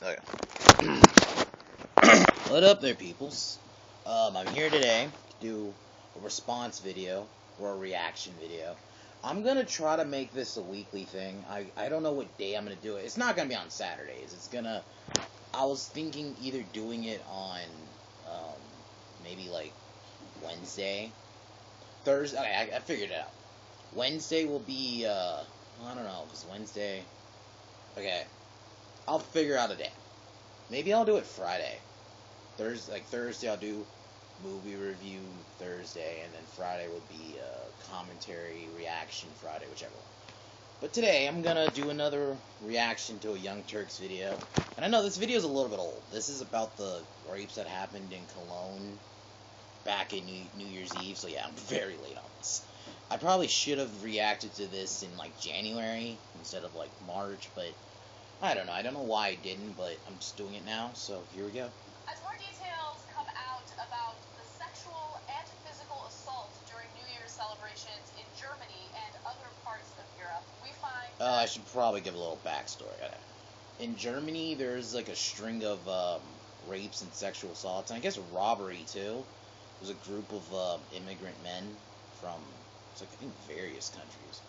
Okay. What up there, peoples? I'm here today to do a response video or a reaction video. I'm gonna try to make this a weekly thing. I don't know what day I'm gonna do it. It's not gonna be on Saturdays. I was thinking either doing it on maybe like Wednesday, Thursday. Okay, I figured it out. Wednesday will be I don't know, because Wednesday. Okay, I'll figure out a day. Maybe I'll do it Friday. Thursday I'll do movie review Thursday, and then Friday will be commentary reaction Friday, whichever one. But today I'm gonna do another reaction to a Young Turks video, and I know this video is a little bit old. This is about the rapes that happened in Cologne back in New Year's Eve, so yeah, I'm very late on this. I probably should have reacted to this in like January instead of like March, but I don't know. I don't know why I didn't, but I'm just doing it now, so here we go. As more details come out about the sexual and physical assault during New Year's celebrations in Germany and other parts of Europe, we find... I should probably give a little backstory. In Germany, there's like a string of rapes and sexual assaults, and I guess robbery too. There's a group of immigrant men from, it's like, I think, various countries,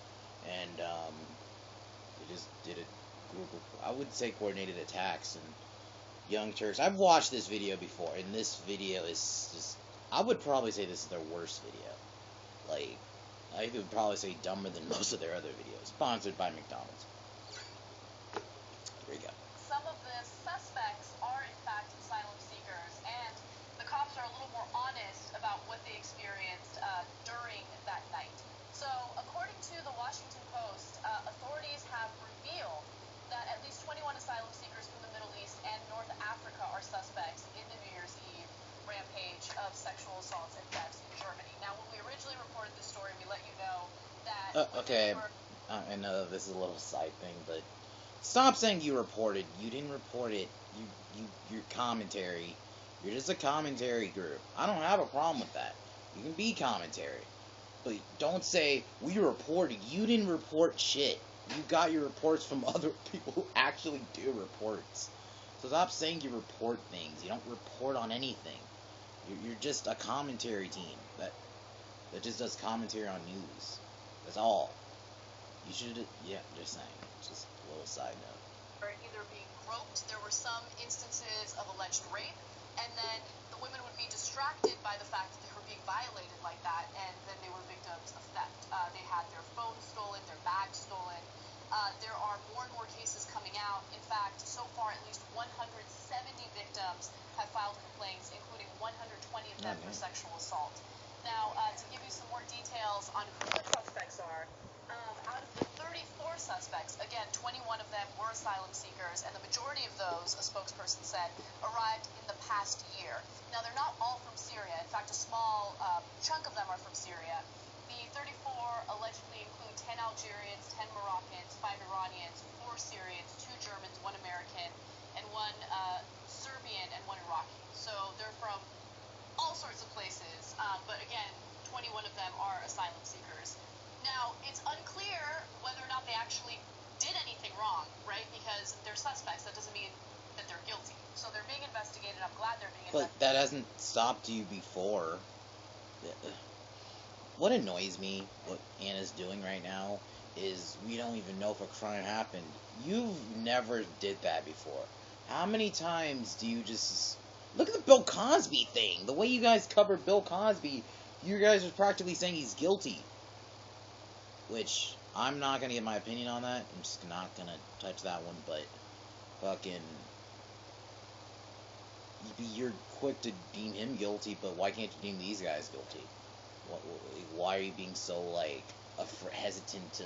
and they just did a group of, I would say, coordinated attacks. And Young Turks, I've watched this video before, and this video is just, I would probably say this is their worst video. Like, I would probably say dumber than most of their other videos. Sponsored by McDonald's. Here we go. Some of the suspects are, in fact, asylum seekers, and the cops are a little more honest about what they experienced during that night. So, according to the Washington Post, authorities have revealed that at least 21 asylum seekers from the Middle East and North Africa are suspects in the New Year's Eve rampage of sexual assaults and thefts in Germany. Now, when we originally reported this story, we let you know that... Okay, I know this is a little side thing, but stop saying you reported. You didn't report it. Your commentary. You're just a commentary group. I don't have a problem with that. You can be commentary. But don't say, we reported. You didn't report shit. You got your reports from other people who actually do reports. So stop saying you report things. You don't report on anything. You're just a commentary team that just does commentary on news. That's all. You should, yeah, just saying. Just a little side note. Either being groped, there were some instances of alleged rape, and then the women would be distracted by the fact that they were being violated like that, and then they were victims of theft. They had their phones stolen, their bags stolen. There are more and more cases coming out. In fact, so far, at least 170 victims have filed complaints, including 120 of them for sexual assault. Now, to give you some more details on who the suspects are, out of the 34 suspects, again, 21 of them were asylum seekers, and the majority of those, a spokesperson said, arrived in the past year. Now, they're not all from Syria. In fact, a small chunk of them are from Syria. The 34 allegedly include 10 Algerians, 10 Moroccans, 5 Iranians, 4 Syrians, 2 Germans, 1 American, and 1 Serbian, and 1 Iraqi. So they're from all sorts of places, but again, 21 of them are asylum seekers. Now, it's unclear whether or not they actually did anything wrong, right? Because they're suspects. That doesn't mean that they're guilty. So they're being investigated. I'm glad they're being investigated. But that hasn't stopped you before. What annoys me, what Anna's doing right now, is we don't even know if a crime happened. You've never did that before. How many times do you just... Look at the Bill Cosby thing. The way you guys covered Bill Cosby, you guys are practically saying he's guilty. Which, I'm not going to give my opinion on that. I'm just not going to touch that one, but fucking... You're quick to deem him guilty, but why can't you deem these guys guilty? Why are you being so, like, hesitant to...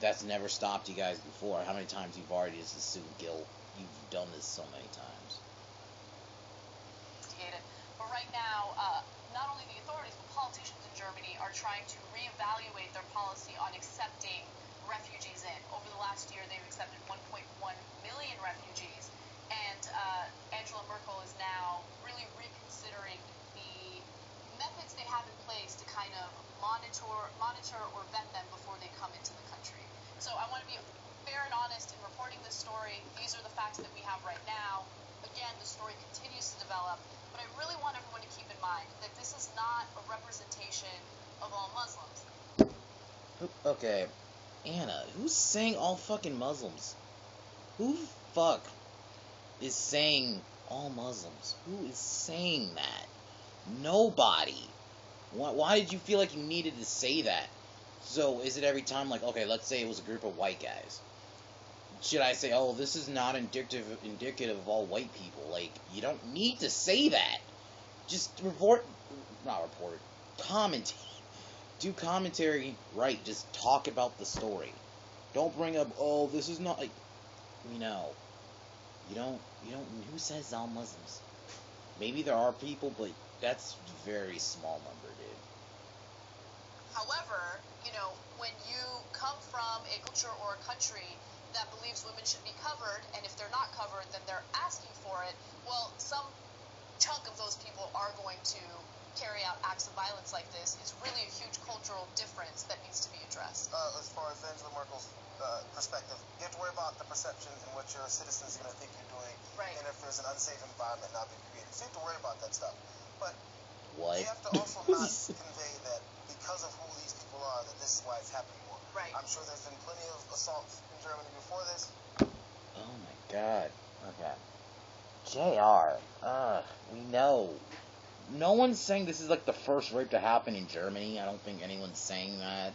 That's never stopped you guys before. How many times you've already just assumed guilt? You've done this so many times. But right now, not only the authorities, but politicians in Germany are trying to reevaluate their policy on accepting refugees in. Over the last year, they've accepted 1.1 million refugees, and Angela Merkel is now really reconsidering the methods they have in place to kind of monitor or vet them before they come into the country. So I want to be fair and honest in reporting this story. These are the facts facts that we have right now. Again, the story continues to develop, but I really want everyone to keep in mind that this is not a representation of all Muslims. Okay, Anna, who's saying all fucking Muslims? Who the fuck is saying all Muslims? Who is saying that? Nobody. Why did you feel like you needed to say that? So, is it every time, like, okay, let's say it was a group of white guys. Should I say, oh, this is not indicative of all white people? Like, you don't need to say that. Just commentate. Do commentary right. Just talk about the story. Don't bring up, oh, this is not, like, you know. You don't, who says all Muslims? Maybe there are people, but that's a very small number, dude. However, when you come from a culture or a country that believes women should be covered, and if they're not covered, then they're asking for it, well, some chunk of those people are going to carry out acts of violence like this. It's really a huge cultural difference that needs to be addressed. As far as Angela Merkel's perspective, you have to worry about the perception and what your citizens are going to think you're doing, right, and if there's an unsafe environment not being created. So you have to worry about that stuff. But what? You have to also not convey that because of who these people are, that this is why it's happening more. Right. I'm sure there's been plenty of assaults in Germany before this. Oh my god. Okay. JR. We know. No one's saying this is like the first rape to happen in Germany. I don't think anyone's saying that.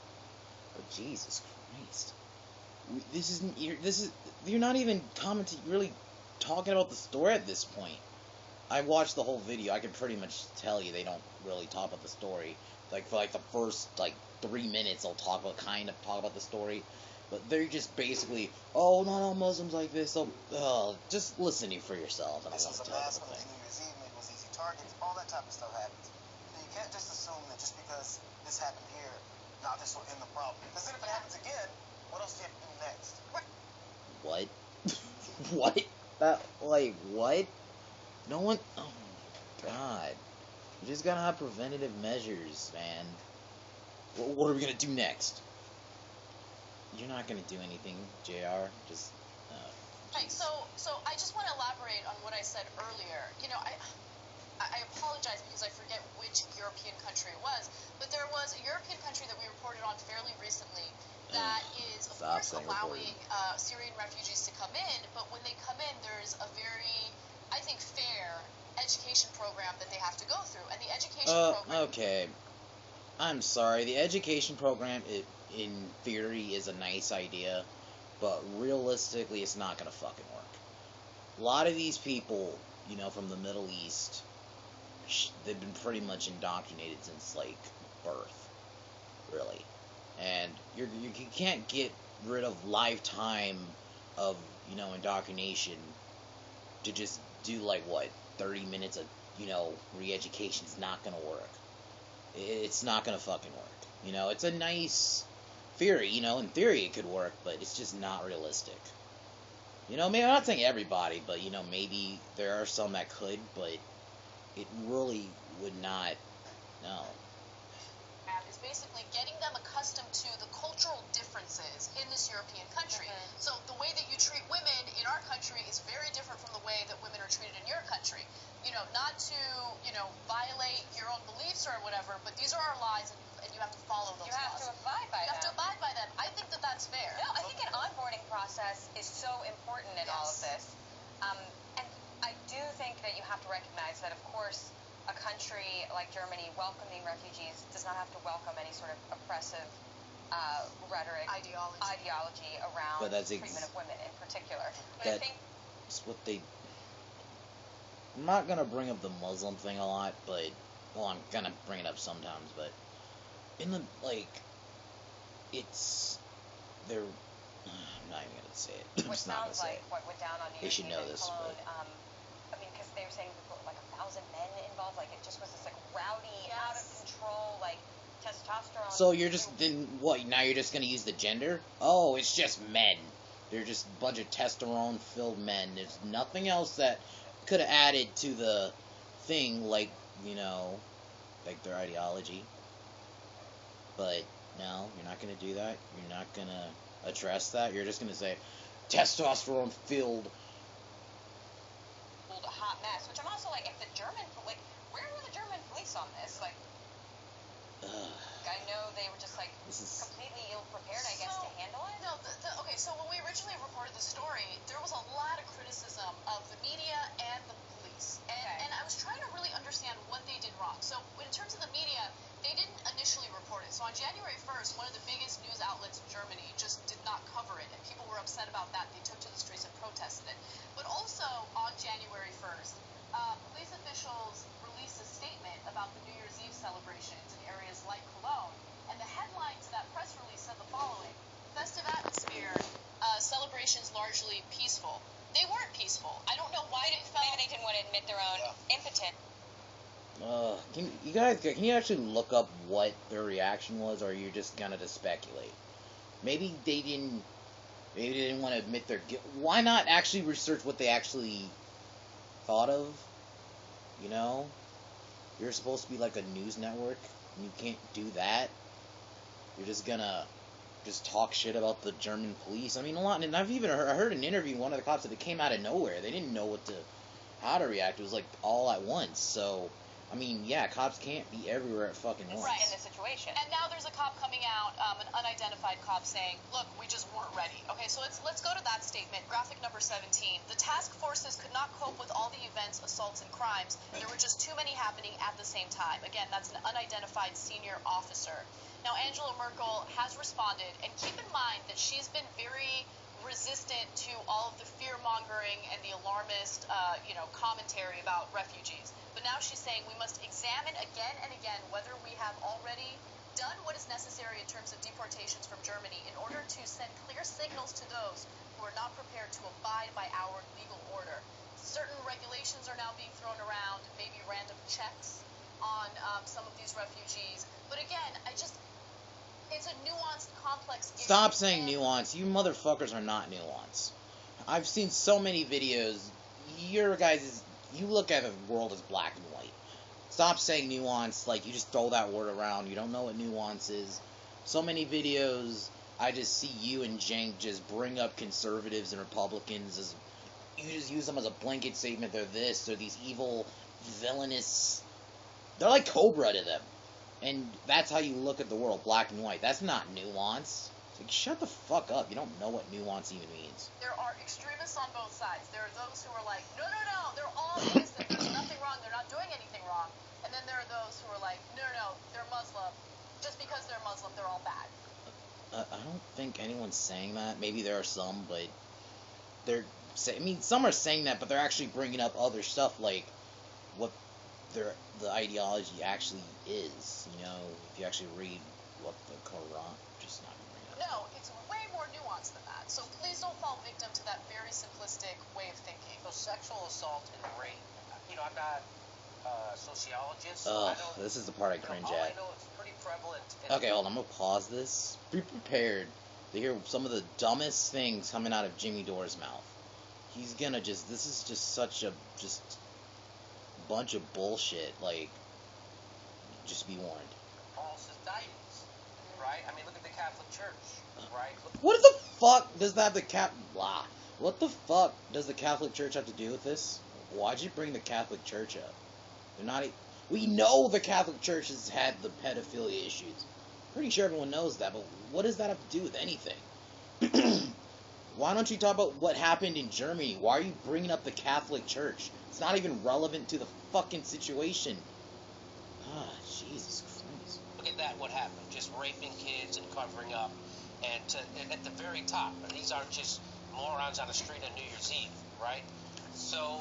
But Jesus Christ. You're not even really talking about the story at this point. I watched the whole video. I can pretty much tell you they don't really talk about the story. Like, for like the first 3 minutes, they'll talk about the story. But they're just basically, oh, not all Muslims like this. So, just listen to it for yourself. And This I was want a to tell mass the when it thing. was New Year's Eve, maybe it was easy targets, all that type of stuff happens. So you can't just assume that just because this happened here, now this will end the problem. Because then if it happens again, what else do you have to do next? What? What? What? No one... Oh, my God. You just gotta have preventative measures, man. What are we gonna do next? You're not gonna do anything, JR. Just... Right, so I just want to elaborate on what I said earlier. I apologize because I forget which European country it was, but there was a European country that we reported on fairly recently that is, of course, allowing Syrian refugees to come in, but when they come in, there's a very, I think, fair education program that they have to go through, and the education program... Okay. I'm sorry, the education program, in theory, is a nice idea, but realistically, it's not gonna fucking work. A lot of these people, from the Middle East, they've been pretty much indoctrinated since, birth, really. And you can't get rid of lifetime of, indoctrination to just do, 30 minutes of, re-education. It's not gonna work. It's not gonna fucking work. It's a nice theory, in theory it could work, but it's just not realistic. Maybe I'm not saying everybody, but, maybe there are some that could, but it really would not, no. Is basically getting them accustomed to the cultural differences in this European country. Mm-hmm. So the way that you treat women in our country is very different from the way that women are treated in your country. Not to, violate your own beliefs or whatever, but these are our lives, and you have to follow those laws. You have to abide by them. You have to abide by them. I think that that's fair. No, I think an onboarding process is so important in all of this. And I do think that you have to recognize that, of course, a country like Germany welcoming refugees does not have to welcome any sort of oppressive rhetoric, ideology around treatment of women in particular. But I think that's what they... I'm not gonna bring up the Muslim thing a lot, but... Well, I'm gonna bring it up sometimes, but... In the, it's... They're... I'm not even gonna say it. I'm just not gonna say it. What went down on New They Year's should Eve know in this, Cologne, but... because they were saying 1,000 men involved, it just was this rowdy, out of control, testosterone. So you're just, then what, now you're just gonna use the gender? Oh, it's just men. They're just a bunch of testosterone-filled men. There's nothing else that could have added to the thing, their ideology. But, no, you're not gonna do that. You're not gonna address that. You're just gonna say, testosterone-filled Yes, which I'm also like, if the German, like, where were the German police on this? Like, I know they were just like completely ill-prepared, I guess, to handle it. No, okay, so when we originally reported the story, there was a lot of criticism of the media and the police. And I was trying to really understand what they did wrong. So in terms of the media, they didn't initially report it. So on January 1st, one of the biggest news outlets in Germany just did not cover it, and people were upset about that. They took to the streets and protested it. But also on January 1st, police officials released a statement about the New Year's Eve celebrations in areas like Cologne, and the headline to that press release said the following: festive atmosphere, celebrations largely peaceful. They weren't peaceful. I don't know why they felt... Maybe they didn't want to admit their own impotence. Can you actually look up what their reaction was, or are you just gonna just speculate? Maybe they didn't want to admit their guilt. Why not actually research what they actually thought of? You know? You're supposed to be like a news network, and you can't do that. You're just gonna talk shit about the German police. I mean, a lot, and I've even heard an interview with one of the cops that it came out of nowhere. They didn't know how to react. It was like all at once. So, I mean, yeah, cops can't be everywhere at fucking once. Right, in this situation. And now there's a cop coming out, an unidentified cop saying, look, we just weren't ready. Okay, so let's go to that statement. Graphic number 17. The task forces could not cope with all the events, assaults, and crimes. There were just too many happening at the same time. Again, that's an unidentified senior officer. Now, Angela Merkel has responded, and keep in mind that she's been very resistant to all of the fear-mongering and the alarmist, commentary about refugees. But now she's saying we must examine again and again whether we have already done what is necessary in terms of deportations from Germany in order to send clear signals to those who are not prepared to abide by our legal order. Certain regulations are now being thrown around, maybe random checks on some of these refugees. But again, it's a nuanced, complex issue. Stop saying nuance. You motherfuckers are not nuance. I've seen so many videos. You look at the world as black and white. Stop saying nuance. Like, you just throw that word around. You don't know what nuance is. So many videos, I just see you and Jank just bring up conservatives and Republicans as... You just use them as a blanket statement. They're this. They're these evil, villainous... They're like Cobra to them. And that's how you look at the world, black and white. That's not nuance. Like, shut the fuck up. You don't know what nuance even means. There are extremists on both sides. There are those who are like, no, they're all innocent. There's nothing wrong. They're not doing anything wrong. And then there are those who are like, no, they're Muslim. Just because they're Muslim, they're all bad. I don't think anyone's saying that. Maybe there are some, but some are saying that, but they're actually bringing up other stuff like what the ideology actually is. You know, if you actually read what the Quran, just not bring it up. No, it's way more nuanced than that. So please don't fall victim to that very simplistic way of thinking. So sexual assault and rape. I'm not a sociologist. This is the part I cringe all at. I know it's pretty prevalent. Okay, hold on. I'm gonna pause this. Be prepared to hear some of the dumbest things coming out of Jimmy Dore's mouth. He's gonna this is just such a bunch of bullshit. Like, just be warned. False indictments, right? I mean, look at the Catholic Church, right? What the fuck does that What the fuck does the Catholic Church have to do with this? Why'd you bring the Catholic Church up? They're not. We know the Catholic Church has had the pedophilia issues. Pretty sure everyone knows that, but what does that have to do with anything? Why don't you talk about what happened in Germany? Why are you bringing up the Catholic Church? It's not even relevant to the fucking situation. Jesus Christ. Look at that, what happened. Just raping kids and covering up. And at the very top, and these aren't just morons on the street on New Year's Eve, right? So,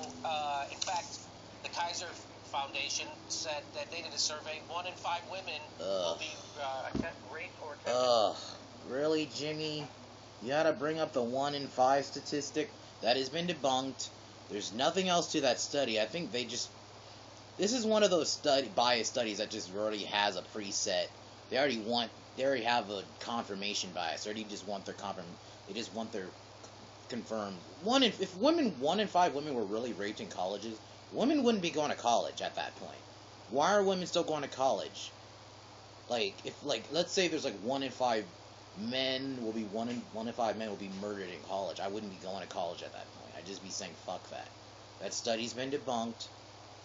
in fact, the Kaiser Foundation said that they did a survey. 1 in 5 women will be raped or attempted. Really, Jimmy? You gotta bring up the 1 in 5 statistic? That has been debunked. There's nothing else to that study. I think this is one of those bias studies that just already has a preset. They already have a confirmation bias. They already just want their confirmed. 1 in 5 women were really raped in colleges, women wouldn't be going to college at that point. Why are women still going to college? Let's say there's 1 in 5 men will be 1 in 5 men will be murdered in college. I wouldn't be going to college at that point. I'd just be saying fuck that. That study's been debunked.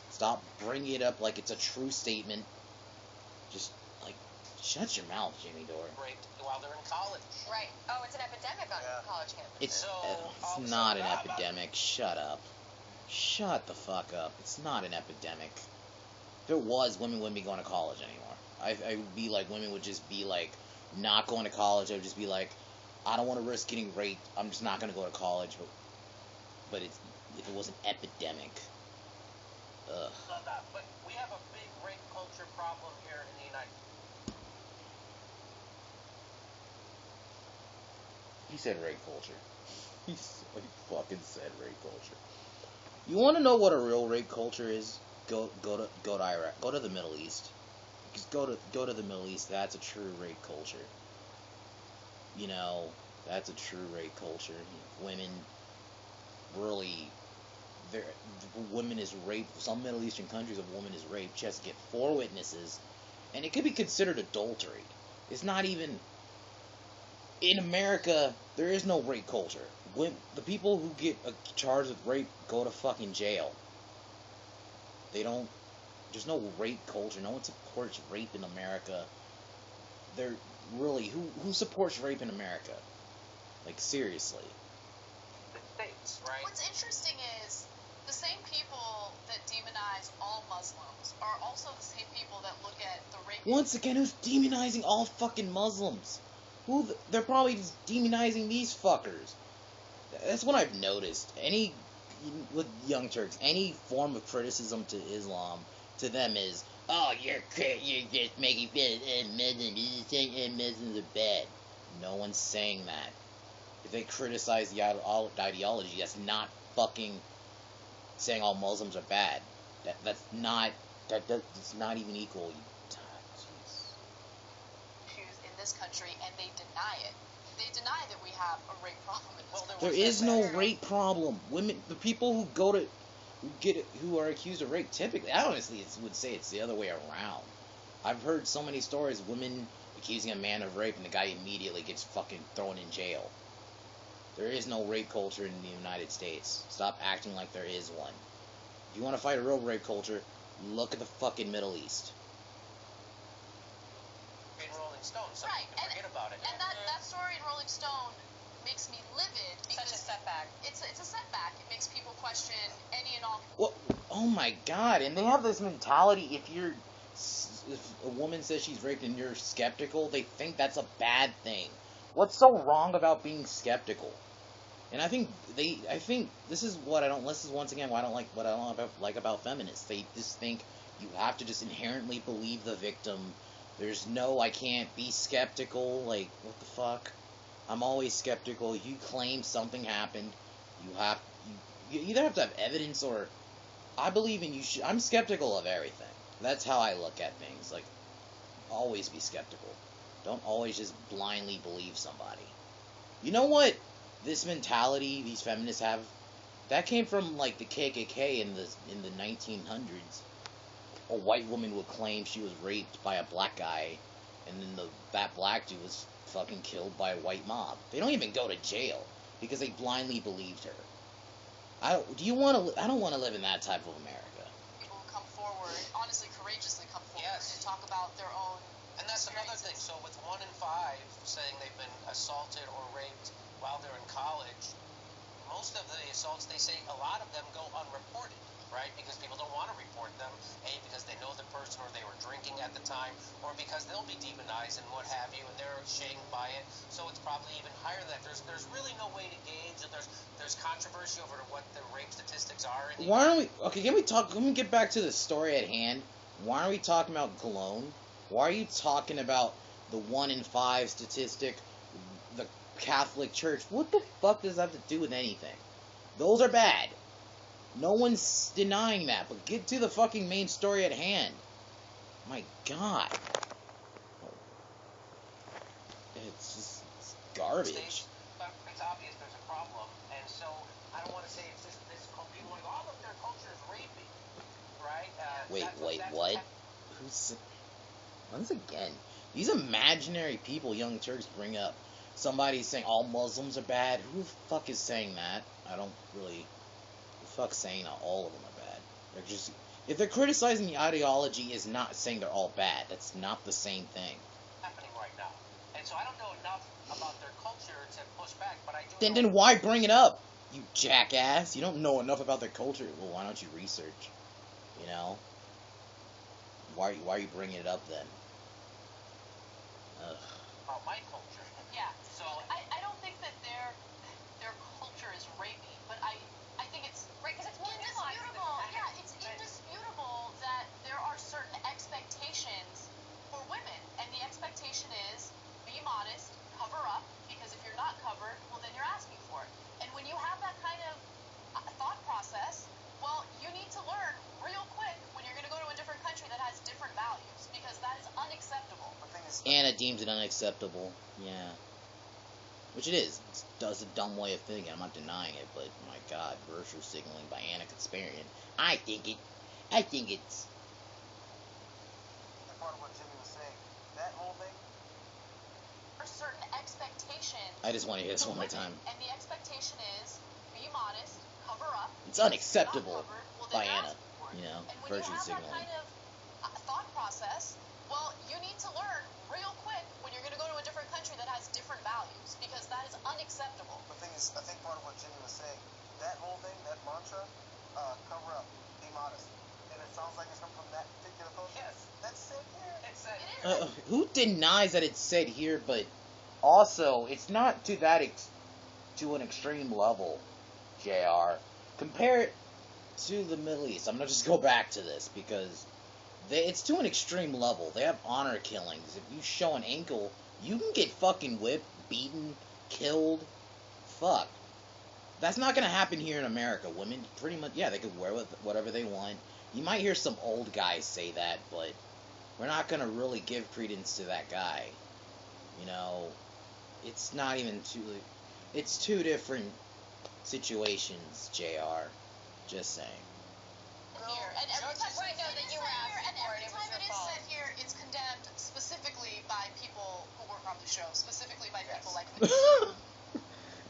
Stop bringing it up like it's a true statement. Just, like, shut your mouth, Jimmy Dore. Raped while they're in college. Right. Oh, it's an epidemic on college campuses. It's not an epidemic. Shut up. Shut the fuck up. It's not an epidemic. If it was, women wouldn't be going to college anymore. I would be like, women would just be like, not going to college. I would just be like, I don't want to risk getting raped. I'm just not going to go to college. But if it was an epidemic. Ugh. But we have a big rape culture problem here in the United States. He said rape culture. He fucking said rape culture. You want to know what a real rape culture is? Go to Iraq. Go to the Middle East. Just go to the Middle East. That's a true rape culture. You know, that's a true rape culture. Women really, the woman is raped. Some Middle Eastern countries, a woman is raped. She has to get 4 witnesses, and it could be considered adultery. It's not even. In America, there is no rape culture. When the people who get charged with rape go to fucking jail. They don't. There's no rape culture. No one supports rape in America. They're really who supports rape in America? Like, seriously. The States, right? What's interesting is the same people that demonize all Muslims are also the same people that look at the rape. Once again, who's demonizing all fucking Muslims? They're probably just demonizing these fuckers. That's what I've noticed. With Young Turks, any form of criticism to Islam to them is, oh, you're just making Muslims are bad. No one's saying that. If they criticize the ideology, that's not fucking saying all Muslims are bad. That's not even equal. In this country, and they deny it. They deny that we have a rape problem in this country. There is no rape problem. The people who are accused of rape, typically, I honestly would say it's the other way around. I've heard so many stories of women accusing a man of rape, and the guy immediately gets fucking thrown in jail. There is no rape culture in the United States. Stop acting like there is one. If you want to fight a real rape culture, look at the fucking Middle East. Stone, so right, you can forget about it. And that story in Rolling Stone makes me livid because such a setback. It's a setback. It makes people question any and all. Well, oh my god! And they have this mentality: if a woman says she's raped and you're skeptical, they think that's a bad thing. What's so wrong about being skeptical? And I think this is what I don't. This is once again what I don't like about feminists. They just think you have to just inherently believe the victim. There's no, I can't be skeptical. Like, what the fuck? I'm always skeptical. You claim something happened, you either have to have evidence or, I believe in you. I'm skeptical of everything. That's how I look at things. Like, always be skeptical. Don't always just blindly believe somebody. You know what? This mentality these feminists have, that came from like the KKK in the 1900s. A white woman would claim she was raped by a black guy, and then that black dude was fucking killed by a white mob. They don't even go to jail because they blindly believed her. I don't want to live in that type of America. People come forward, honestly, courageously come forward and talk about their own. And that's another thing. So with 1 in 5 saying they've been assaulted or raped while they're in college, most of the assaults, they say a lot of them go unreported, right? Because people don't want to report them, A, because they know the person or they were drinking at the time, or because they'll be demonized and what have you, and they're shamed by it. So it's probably even higher than that. There's really no way to gauge, and there's controversy over what the rape statistics are. Why aren't we... Okay, let me get back to the story at hand. Why aren't we talking about Cologne? Why are you talking about the 1 in 5 statistic, the Catholic Church? What the fuck does that have to do with anything? Those are bad. No one's denying that, but get to the fucking main story at hand. My god. It's garbage. It's obvious there's a problem, and so I don't want to say it's just this people like, oh, look, their culture is rapey, right? Wait, what? Once again, these imaginary people Young Turks bring up. Somebody's saying all Muslims are bad. Who the fuck is saying that? I don't really... Who the fuck saying that all of them are bad. They're just, if they're criticizing the ideology is not saying they're all bad. That's not the same thing. Happening right now. And so I don't know enough about their culture to push back, but I do Then why bring it up, you jackass? You don't know enough about their culture. Well, why don't you research? You know? Why are you bringing it up then? Ugh. about my culture. Yeah. So I don't think that their culture is rapey, but I think it's Right, because it's more nuanced than indisputable. that. Yeah, it's indisputable that there are certain expectations for women, and the expectation is be modest, cover up, because if you're not covered, well then you're asking for it. And when you have that kind of thought process, well, you need to learn real quick when you're going to go to a different country that has different values, because that is unacceptable. The thing is, Anna deems it unacceptable. Yeah. Which it is. It's a dumb way of thinking. I'm not denying it, but my god, virtue signaling by Anna Consparian. I think it's... and part of what Jimmy was saying, that whole thing, There are certain expectations. I just want to hear this for one more women, time. And the expectation is be modest, cover up. It's unacceptable If you're not covered, well, by then you're Anna. asking for it. You know, And when virtue you have signaling. that kind of thought process, well, you need to learn real quick when you're going to go to a different country that has different values, because that is unacceptable. the thing is, I think part of what Jimmy was saying, that whole thing, that mantra, cover up, be modest, and it sounds like it's come from that particular culture. Yes. That's it here. it's It is. Who denies that it's said here, but also, it's not to that to an extreme level, JR. Compare it to the Middle East. I'm going to just go back to this, because it's to an extreme level. They have honor killings. If you show an ankle, you can get fucking whipped, beaten, killed. Fuck. That's not going to happen here in America. Women, pretty much, yeah, they could wear whatever they want. You might hear some old guys say that, but we're not going to really give credence to that guy. You know, it's not even it's two different situations, JR. Just saying. Here. And every time, Right, no, it that is you said were here, asking and for every it, it was time your it is fault. said here, it's condemned specifically by people who work on the show, specifically by Yes. people like me.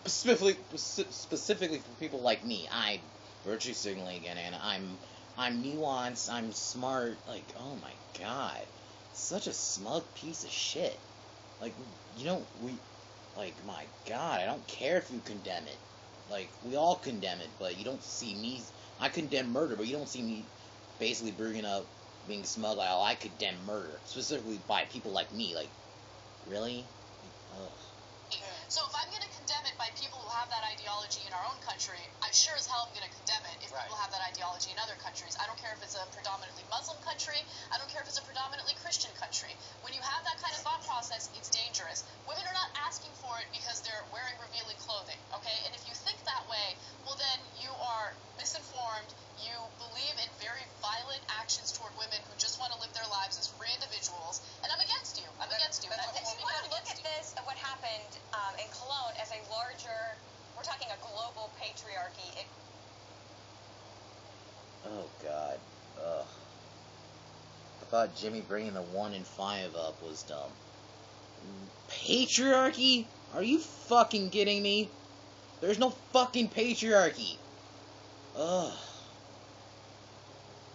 Specifically for people like me. I'm virtue signaling again, and I'm nuanced, I'm smart. Like, oh my god, such a smug piece of shit. Like, my god, I don't care if you condemn it. Like, we all condemn it, but you don't see me. I condemn murder, but you don't see me basically bringing up being smug. Like, oh, I condemn murder, specifically by people like me. Like, really? Ugh. So if I'm going to condemn it by people who have that ideology in our own country, I sure as hell am going to condemn it if Right. people have that ideology in other countries. I don't care if it's a predominantly Muslim country. I don't care if it's a predominantly Christian country. When you have that kind of thought process, it's dangerous. Women are not asking for it because they're wearing revealing clothing, okay? And if you think that way, well then you are misinformed. You believe in very violent actions toward women who just want to live their lives as free individuals. And I'm against you. I'm against you. And And that's you why want I'm to look against at you. this, what happened in Cologne, as a larger, we're talking a global patriarchy. Oh god. Ugh. I thought Jimmy bringing the 1 and 5 up was dumb. Patriarchy? Are you fucking kidding me? There's no fucking patriarchy. Ugh.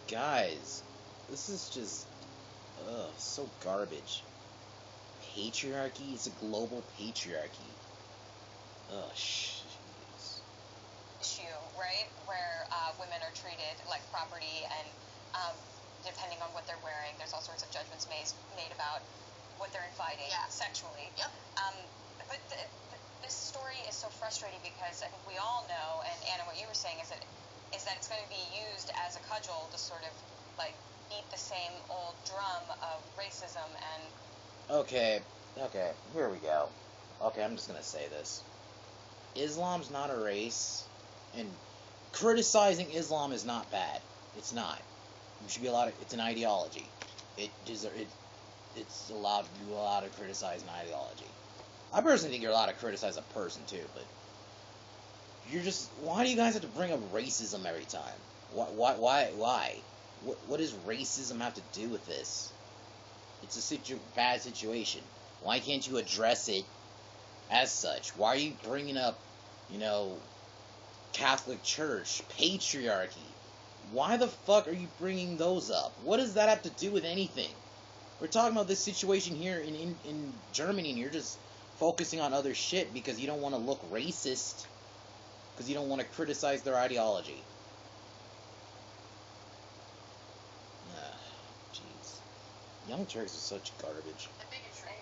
Guys, this is just, so garbage. Patriarchy? It's a global patriarchy. Ugh, jeez. Issue, right, where women are treated like property, and depending on what they're wearing, there's all sorts of judgments made about what they're inviting Yeah. sexually. Yep. But this story is so frustrating because I think we all know, and Anna, what you were saying is that it's going to be used as a cudgel to sort of like beat the same old drum of racism and. Okay, here we go. Okay, I'm just gonna say this. Islam's not a race, and criticizing Islam is not bad. It's not. You should be allowed to, it's an ideology. It's allowed, you're allowed to criticize an ideology. I personally think you're allowed to criticize a person too, but why do you guys have to bring up racism every time? Why? What does racism have to do with this? It's a bad situation. Why can't you address it as such? Why are you bringing up, Catholic Church, patriarchy. Why the fuck are you bringing those up? What does that have to do with anything? We're talking about this situation here in Germany, and you're just focusing on other shit because you don't want to look racist, because you don't want to criticize their ideology. Jeez. Young Turks is such garbage. The bigotry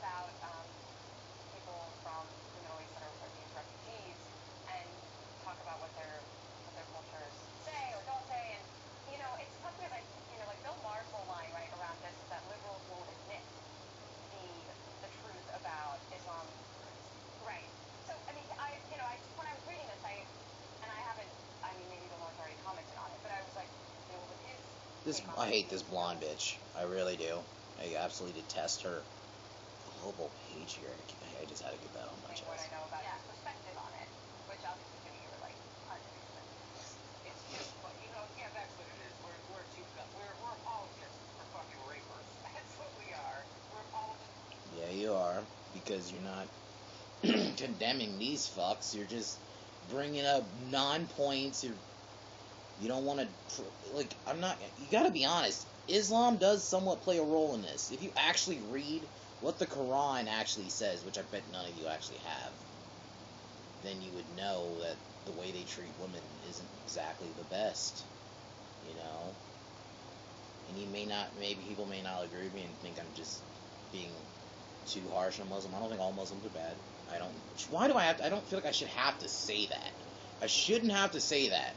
about people from the Middle East that are these refugees, and talk about what their cultures say or don't say, and it's tough because like Bill Maher's whole line right around this is that liberals won't admit the truth about Islam, right? So I mean, when I was reading this, maybe Bill Maher's already commented on it, but I was like, with his I hate this blonde bitch. I really do. I absolutely detest her. Global patriarchy. I just had to get that on my chest. What I know about his perspective on it, which obviously Jimmy, you were like, uninterested. It's just, that's what it is. We're apologists for fucking rapers. That's what we are. We're apologists. Yeah, you are. Because you're not condemning these fucks. You're just bringing up non-points. You don't want to, you gotta be honest, Islam does somewhat play a role in this. If you actually read what the Quran actually says, which I bet none of you actually have, then you would know that the way they treat women isn't exactly the best, and maybe people may not agree with me and think I'm just being too harsh on Muslim. I don't think all Muslims are bad. I don't feel like I should have to say that. I shouldn't have to say that.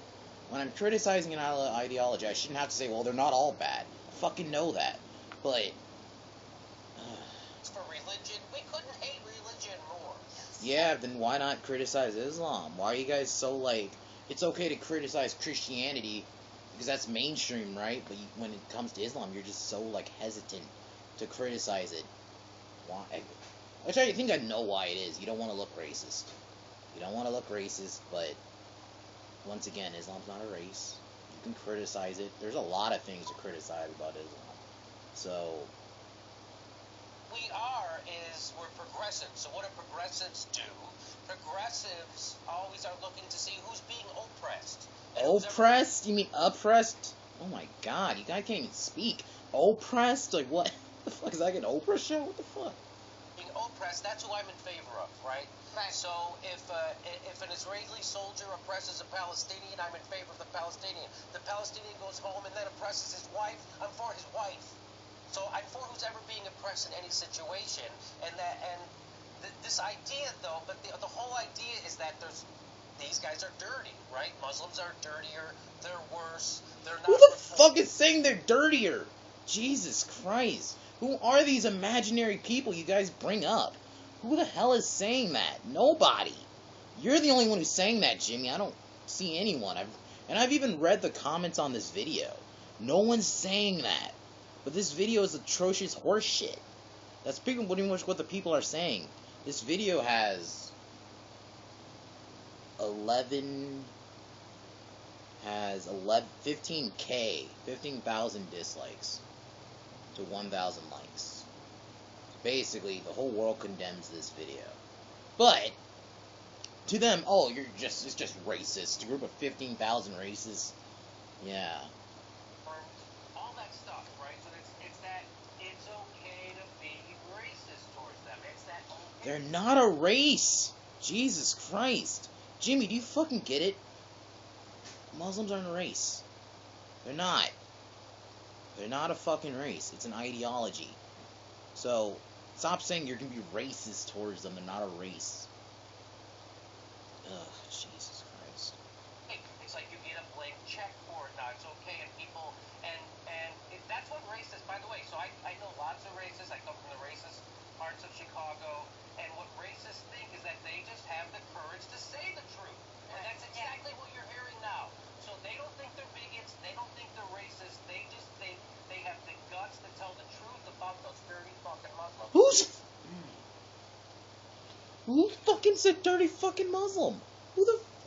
When I'm criticizing an ideology, I shouldn't have to say, well, they're not all bad. I fucking know that. But for religion, we couldn't hate religion more. Yeah, then why not criticize Islam? Why are you guys so it's okay to criticize Christianity because that's mainstream, right? But when it comes to Islam, you're just so hesitant to criticize it. Why? Which I think I know why it is. You don't want to look racist. But once again, Islam's not a race. You can criticize it. There's a lot of things to criticize about Islam. So we're progressives. So what do progressives do? Progressives always are looking to see who's being oppressed. Oppressed? You mean oppressed? Oh my god, you guys can't even speak. Oppressed? What? The fuck, is that like an Oprah show? What the fuck? Being oppressed, that's who I'm in favor of, right? Right. So if an Israeli soldier oppresses a Palestinian, I'm in favor of the Palestinian. The Palestinian goes home and then oppresses his wife, I'm for his wife. So I'm for who's ever being oppressed in any situation, this idea though, but the whole idea is that these guys are dirty, right? Muslims are dirtier, they're worse, they're not. Who the fuck is saying they're dirtier? Jesus Christ. Who are these imaginary people you guys bring up? Who the hell is saying that? Nobody. You're the only one who's saying that, Jimmy. I don't see anyone. I've even read the comments on this video. No one's saying that. But this video is atrocious horse shit. That's pretty much what the people are saying. This video has 15,000 dislikes to 1,000 likes. Basically, the whole world condemns this video. But to them, it's just racist. A group of 15,000 racists. Yeah. All that stuff, right? So it's okay to be racist towards them. It's that okay. They're not a race. Jesus Christ. Jimmy, do you fucking get it? Muslims aren't a race. They're not. They're not a fucking race. It's an ideology. So, stop saying you're going to be racist towards them. They're not a race. Ugh, Jesus Christ. It's like you get a blank check for it now. It's okay, and people, that's what racists, by the way, so I know lots of racists. I come from the racist parts of Chicago, and what racists think is that they just have the courage to say the truth. And that's exactly what you're hearing now. So they don't think they're bigots, they don't think they're racist, they just think they have the guts to tell the truth about those dirty fucking Muslims. Who fucking said dirty fucking Muslim?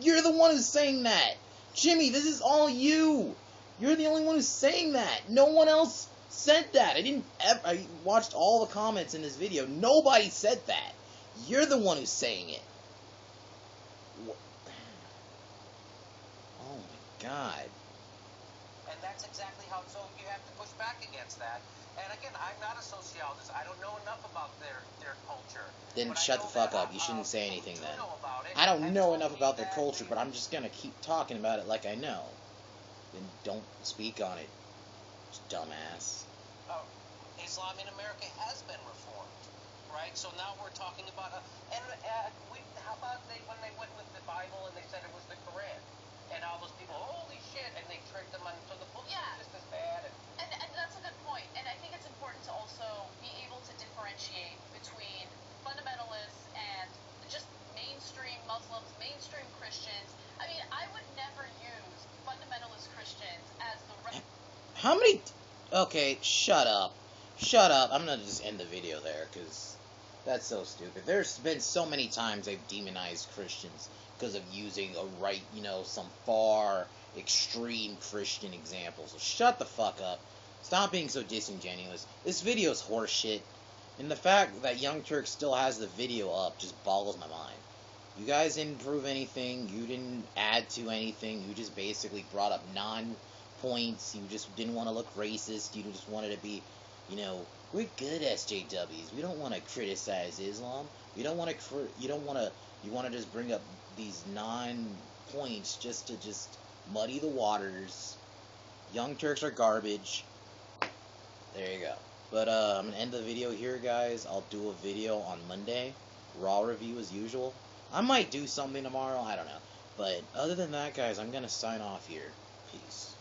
You're the one who's saying that. Jimmy, this is all you. You're the only one who's saying that. No one else said that. I watched all the comments in this video. Nobody said that. You're the one who's saying it. God. And that's exactly how, so you have to push back against that. And again, I'm not a sociologist. I don't know enough about their culture. Then But I shut know the fuck that, up. You shouldn't say anything people then. do know about it, I don't and know told enough me about their that culture, they- but I'm just gonna keep talking about it like I know. Then don't speak on it, dumbass. Islam in America has been reformed, right? So now we're talking about, how about when they went with the Bible and they said it was the Quran, and all those people, holy shit, and they tricked them on, so the book Yeah. is just as bad. And that's a good point. And I think it's important to also be able to differentiate between fundamentalists and just mainstream Muslims, mainstream Christians. I mean, I would never use fundamentalist Christians as the How many? Okay, shut up. Shut up. I'm gonna just end the video there, because that's so stupid. There's been so many times they've demonized Christians because of using some far extreme Christian examples. So shut the fuck up. Stop being so disingenuous. This video's horseshit. And the fact that Young Turks still has the video up just boggles my mind. You guys didn't prove anything. You didn't add to anything. You just basically brought up non-points. You just didn't want to look racist. You just wanted to be, we're good SJWs. We don't want to criticize Islam. We don't want to. You want to just bring up these non-points just to muddy the waters. Young Turks are garbage. There you go. But I'm gonna end the video here, guys. I'll do a video on Monday, raw review as usual. I might do something tomorrow. I don't know. But other than that, guys, I'm gonna sign off here. Peace.